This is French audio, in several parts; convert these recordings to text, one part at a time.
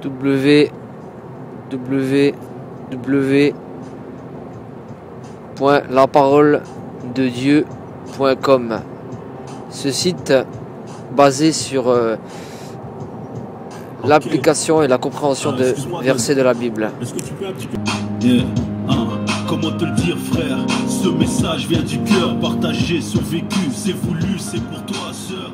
www.laparolededieu.com. Ce site, basé sur l'application et la compréhension de versets de la Bible. Est-ce que tu peux un petit peu... Comment te le dire, frère? Ce message vient du cœur, partagé, survécu, c'est voulu, c'est pour toi, sœur.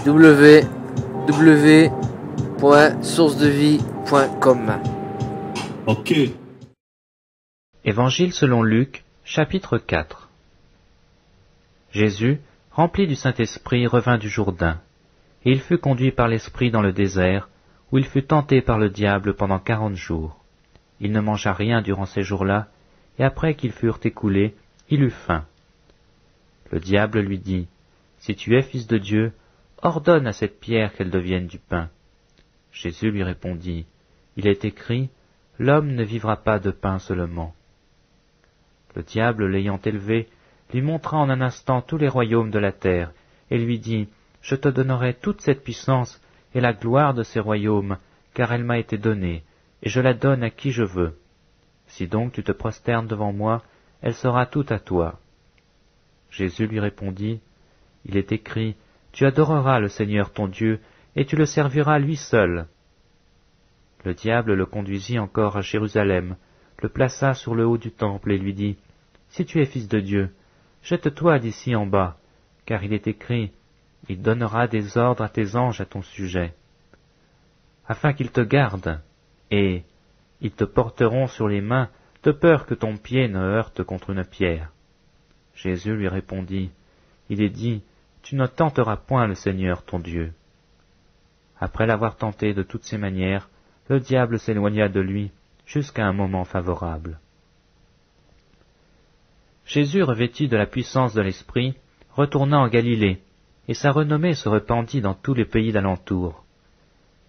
www.sourcedevie.com. Ok. Évangile selon Luc, chapitre 4. Jésus, rempli du Saint-Esprit, revint du Jourdain, et il fut conduit par l'Esprit dans le désert, où il fut tenté par le diable pendant 40 jours. Il ne mangea rien durant ces jours-là, et après qu'ils furent écoulés, il eut faim. Le diable lui dit, « Si tu es fils de Dieu, ordonne à cette pierre qu'elle devienne du pain. » Jésus lui répondit, « Il est écrit, l'homme ne vivra pas de pain seulement. » Le diable, l'ayant élevé, lui montra en un instant tous les royaumes de la terre, et lui dit, « Je te donnerai toute cette puissance et la gloire de ces royaumes, car elle m'a été donnée, et je la donne à qui je veux. Si donc tu te prosternes devant moi, elle sera toute à toi. » Jésus lui répondit, « Il est écrit, tu adoreras le Seigneur ton Dieu, et tu le serviras lui seul. » Le diable le conduisit encore à Jérusalem, le plaça sur le haut du temple et lui dit, « Si tu es fils de Dieu, jette-toi d'ici en bas, car il est écrit, il donnera des ordres à tes anges à ton sujet, afin qu'ils te gardent, et ils te porteront sur les mains, de peur que ton pied ne heurte contre une pierre. » Jésus lui répondit, « Il est dit, tu ne tenteras point le Seigneur ton Dieu. » Après l'avoir tenté de toutes ses manières, le diable s'éloigna de lui jusqu'à un moment favorable. Jésus, revêtu de la puissance de l'Esprit, retourna en Galilée, et sa renommée se répandit dans tous les pays d'alentour.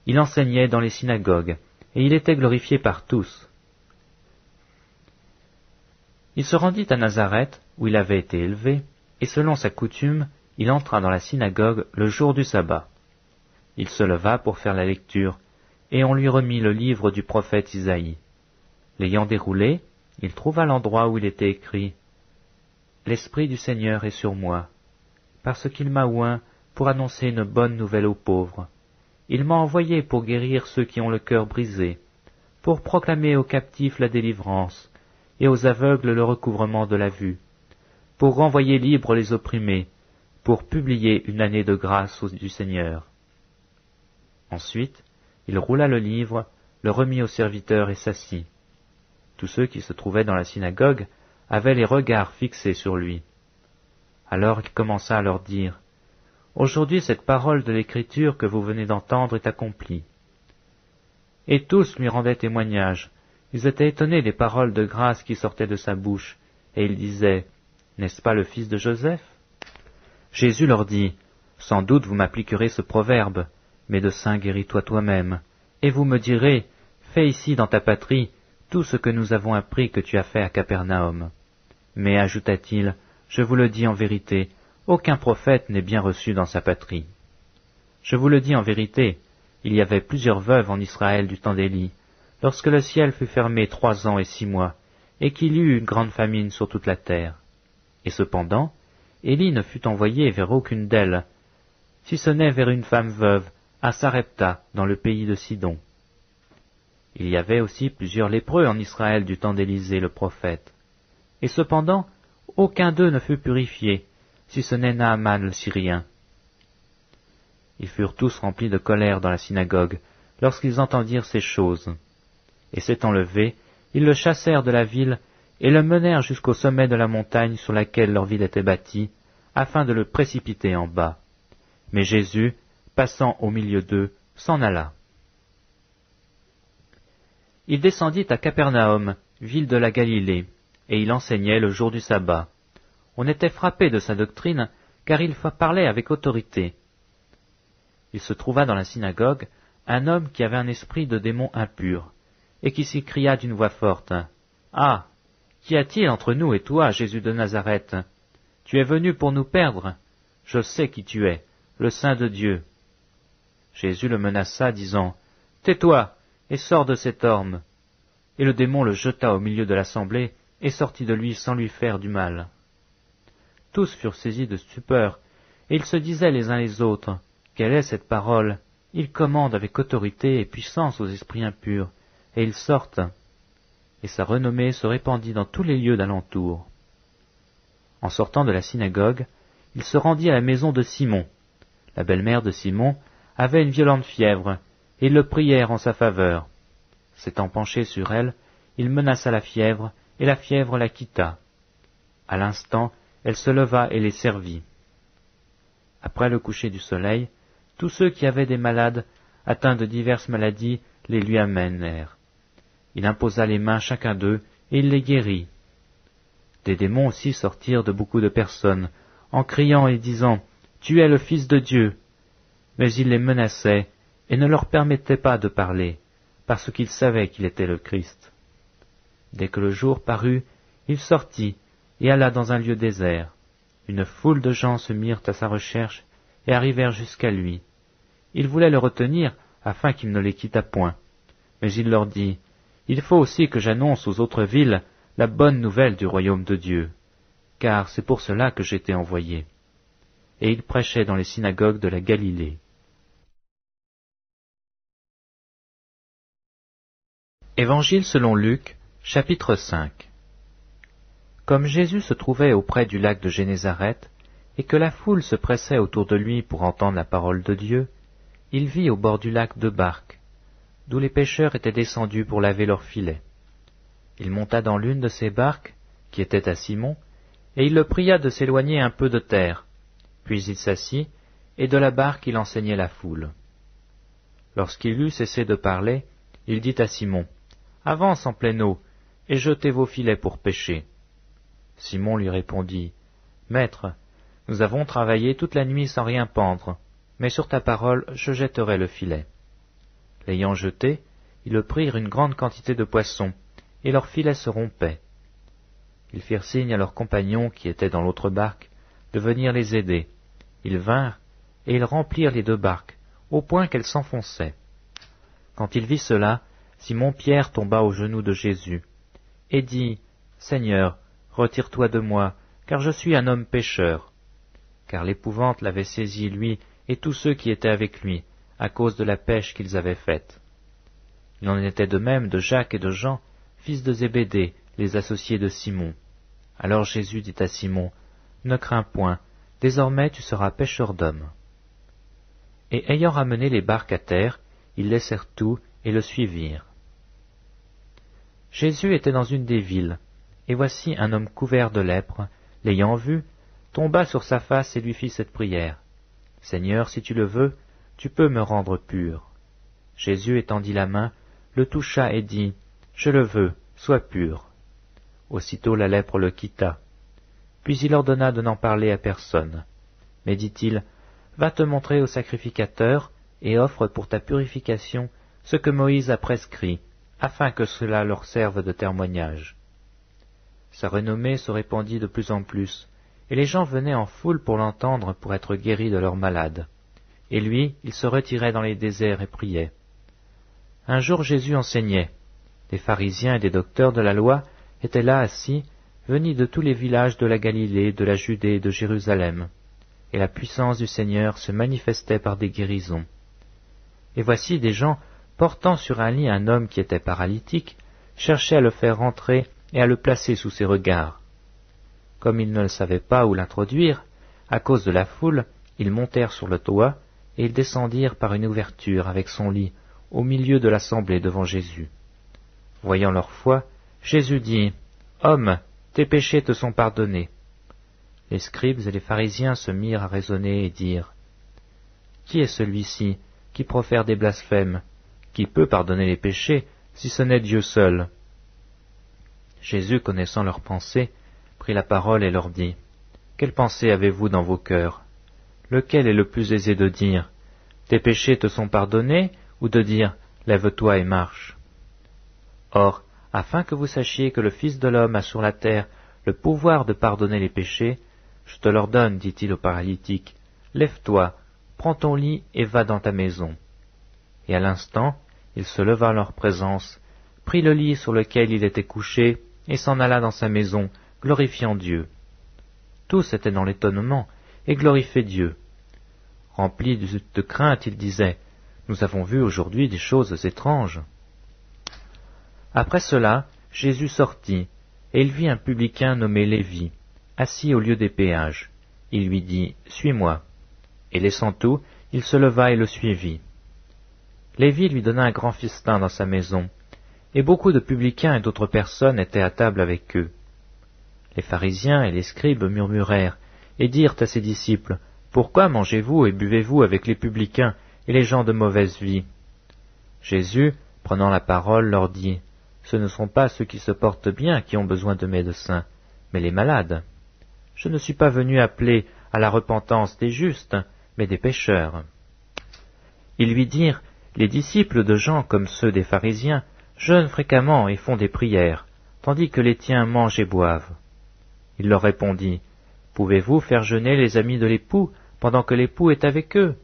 Il enseignait dans les synagogues, et il était glorifié par tous. Il se rendit à Nazareth, où il avait été élevé, et selon sa coutume, il entra dans la synagogue le jour du sabbat. Il se leva pour faire la lecture, et on lui remit le livre du prophète Isaïe. L'ayant déroulé, il trouva l'endroit où il était écrit « L'Esprit du Seigneur est sur moi, parce qu'il m'a oint pour annoncer une bonne nouvelle aux pauvres. Il m'a envoyé pour guérir ceux qui ont le cœur brisé, pour proclamer aux captifs la délivrance, et aux aveugles le recouvrement de la vue, pour renvoyer libres les opprimés, pour publier une année de grâce du Seigneur. » Ensuite, il roula le livre, le remit au serviteur et s'assit. Tous ceux qui se trouvaient dans la synagogue avaient les regards fixés sur lui. Alors il commença à leur dire, « Aujourd'hui cette parole de l'Écriture que vous venez d'entendre est accomplie. » Et tous lui rendaient témoignage. Ils étaient étonnés des paroles de grâce qui sortaient de sa bouche, et ils disaient, « N'est-ce pas le fils de Joseph ?» Jésus leur dit, « Sans doute vous m'appliquerez ce proverbe, Médecin, guéris-toi toi-même, et vous me direz, fais ici dans ta patrie tout ce que nous avons appris que tu as fait à Capernaum. Mais, ajouta-t-il, je vous le dis en vérité, aucun prophète n'est bien reçu dans sa patrie. Je vous le dis en vérité, il y avait plusieurs veuves en Israël du temps d'Élie, lorsque le ciel fut fermé 3 ans et 6 mois, et qu'il y eut une grande famine sur toute la terre. Et cependant, Élie ne fut envoyé vers aucune d'elles, si ce n'est vers une femme veuve, à Sarepta, dans le pays de Sidon. Il y avait aussi plusieurs lépreux en Israël du temps d'Élisée le prophète. Et cependant, aucun d'eux ne fut purifié, si ce n'est Naaman le Syrien. Ils furent tous remplis de colère dans la synagogue, lorsqu'ils entendirent ces choses. Et s'étant levés, ils le chassèrent de la ville, et le menèrent jusqu'au sommet de la montagne sur laquelle leur ville était bâtie, afin de le précipiter en bas. Mais Jésus, passant au milieu d'eux, s'en alla. Il descendit à Capernaum, ville de la Galilée, et il enseignait le jour du sabbat. On était frappé de sa doctrine, car il parlait avec autorité. Il se trouva dans la synagogue un homme qui avait un esprit de démon impur, et qui s'écria d'une voix forte, « Ah, qu'y a-t-il entre nous et toi, Jésus de Nazareth? Tu es venu pour nous perdre. Je sais qui tu es, le Saint de Dieu. » Jésus le menaça, disant, « Tais-toi, et sors de cet homme. » Et le démon le jeta au milieu de l'assemblée, et sortit de lui sans lui faire du mal. Tous furent saisis de stupeur, et ils se disaient les uns les autres, « Quelle est cette parole? Il commande avec autorité et puissance aux esprits impurs, et ils sortent. » Et sa renommée se répandit dans tous les lieux d'alentour. En sortant de la synagogue, il se rendit à la maison de Simon. La belle-mère de Simon avait une violente fièvre, et ils le prièrent en sa faveur. S'étant penché sur elle, il menaça la fièvre, et la fièvre la quitta. À l'instant, elle se leva et les servit. Après le coucher du soleil, tous ceux qui avaient des malades, atteints de diverses maladies, les lui amenèrent. Il imposa les mains chacun d'eux, et il les guérit. Des démons aussi sortirent de beaucoup de personnes, en criant et disant, « Tu es le Fils de Dieu !» Mais il les menaçait, et ne leur permettait pas de parler, parce qu'ils savaient qu'il était le Christ. Dès que le jour parut, il sortit, et alla dans un lieu désert. Une foule de gens se mirent à sa recherche, et arrivèrent jusqu'à lui. Il voulait le retenir, afin qu'il ne les quittât point. Mais il leur dit, « Il faut aussi que j'annonce aux autres villes la bonne nouvelle du royaume de Dieu, car c'est pour cela que j'ai été envoyé. » Et il prêchait dans les synagogues de la Galilée. Évangile selon Luc, chapitre 5. Comme Jésus se trouvait auprès du lac de Génézareth, et que la foule se pressait autour de lui pour entendre la parole de Dieu, il vit au bord du lac 2 barques, d'où les pêcheurs étaient descendus pour laver leurs filets. Il monta dans l'une de ces barques, qui était à Simon, et il le pria de s'éloigner un peu de terre. Puis il s'assit, et de la barque il enseignait la foule. Lorsqu'il eut cessé de parler, il dit à Simon, « Avance en pleine eau, et jetez vos filets pour pêcher. » Simon lui répondit, « Maître, nous avons travaillé toute la nuit sans rien pendre, mais sur ta parole je jetterai le filet. » L'ayant jeté, ils prirent une grande quantité de poissons, et leurs filets se rompaient. Ils firent signe à leurs compagnons qui étaient dans l'autre barque de venir les aider. Ils vinrent, et ils remplirent les 2 barques, au point qu'elles s'enfonçaient. Quand il vit cela, Simon-Pierre tomba aux genoux de Jésus, et dit, « Seigneur, retire-toi de moi, car je suis un homme pécheur. » Car l'épouvante l'avait saisi, lui, et tous ceux qui étaient avec lui, à cause de la pêche qu'ils avaient faite. Il en était de même de Jacques et de Jean, fils de Zébédée, les associés de Simon. Alors Jésus dit à Simon, « Ne crains point, désormais tu seras pêcheur d'hommes. » Et ayant ramené les barques à terre, ils laissèrent tout et le suivirent. Jésus était dans une des villes, et voici un homme couvert de lèpre, l'ayant vu, tomba sur sa face et lui fit cette prière. « Seigneur, si tu le veux, tu peux me rendre pur. » Jésus étendit la main, le toucha et dit, « Je le veux, sois pur. » Aussitôt la lèpre le quitta. Puis il ordonna de n'en parler à personne. Mais dit-il, « Va te montrer au sacrificateur, et offre pour ta purification ce que Moïse a prescrit, afin que cela leur serve de témoignage. » Sa renommée se répandit de plus en plus, et les gens venaient en foule pour l'entendre pour être guéris de leurs malades. Et lui, il se retirait dans les déserts et priait. Un jour Jésus enseignait. Des pharisiens et des docteurs de la loi étaient là assis, venus de tous les villages de la Galilée, de la Judée et de Jérusalem. Et la puissance du Seigneur se manifestait par des guérisons. Et voici des gens, portant sur un lit un homme qui était paralytique, cherchaient à le faire rentrer et à le placer sous ses regards. Comme ils ne savaient pas où l'introduire, à cause de la foule, ils montèrent sur le toit, et ils descendirent par une ouverture avec son lit, au milieu de l'assemblée devant Jésus. Voyant leur foi, Jésus dit, « Homme, tes péchés te sont pardonnés. » Les scribes et les pharisiens se mirent à raisonner et dirent, « Qui est celui-ci qui profère des blasphèmes? Qui peut pardonner les péchés, si ce n'est Dieu seul ?» Jésus, connaissant leurs pensées, prit la parole et leur dit, « Quelle pensée avez-vous dans vos cœurs? Lequel est le plus aisé de dire, « Tes péchés te sont pardonnés » ou de dire, « Lève-toi et marche » Or, afin que vous sachiez que le Fils de l'homme a sur la terre le pouvoir de pardonner les péchés, je te l'ordonne, dit-il au paralytique, « Lève-toi, prends ton lit et va dans ta maison. » Et à l'instant, il se leva en leur présence, prit le lit sur lequel il était couché, et s'en alla dans sa maison, glorifiant Dieu. Tous étaient dans l'étonnement, et glorifiaient Dieu. Remplis de crainte, ils disaient, « Nous avons vu aujourd'hui des choses étranges. » Après cela, Jésus sortit, et il vit un publicain nommé Lévi, assis au lieu des péages. Il lui dit, « Suis-moi. » Et laissant tout, il se leva et le suivit. Lévi lui donna un grand festin dans sa maison, et beaucoup de publicains et d'autres personnes étaient à table avec eux. Les pharisiens et les scribes murmurèrent, et dirent à ses disciples, « Pourquoi mangez-vous et buvez-vous avec les publicains et les gens de mauvaise vie ?» Jésus, prenant la parole, leur dit, « Ce ne sont pas ceux qui se portent bien qui ont besoin de médecins, mais les malades. Je ne suis pas venu appeler à la repentance des justes, mais des pécheurs. » Ils lui dirent, « Les disciples de Jean, comme ceux des pharisiens, jeûnent fréquemment et font des prières, tandis que les tiens mangent et boivent. » Il leur répondit, « Pouvez-vous faire jeûner les amis de l'époux pendant que l'époux est avec eux?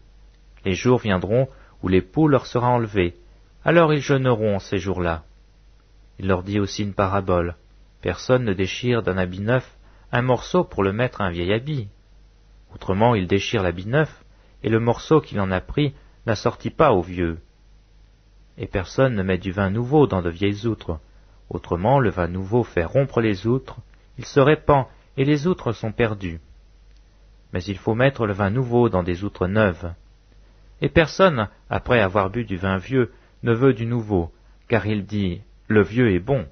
Les jours viendront où l'époux leur sera enlevé, alors ils jeûneront ces jours-là. » Il leur dit aussi une parabole. Personne ne déchire d'un habit neuf un morceau pour le mettre à un vieil habit. Autrement, il déchire l'habit neuf, et le morceau qu'il en a pris n'assortit pas au vieux. Et personne ne met du vin nouveau dans de vieilles outres. Autrement, le vin nouveau fait rompre les outres, il se répand, et les outres sont perdues. Mais il faut mettre le vin nouveau dans des outres neuves. Et personne, après avoir bu du vin vieux, ne veut du nouveau, car il dit, « Le vieux est bon ».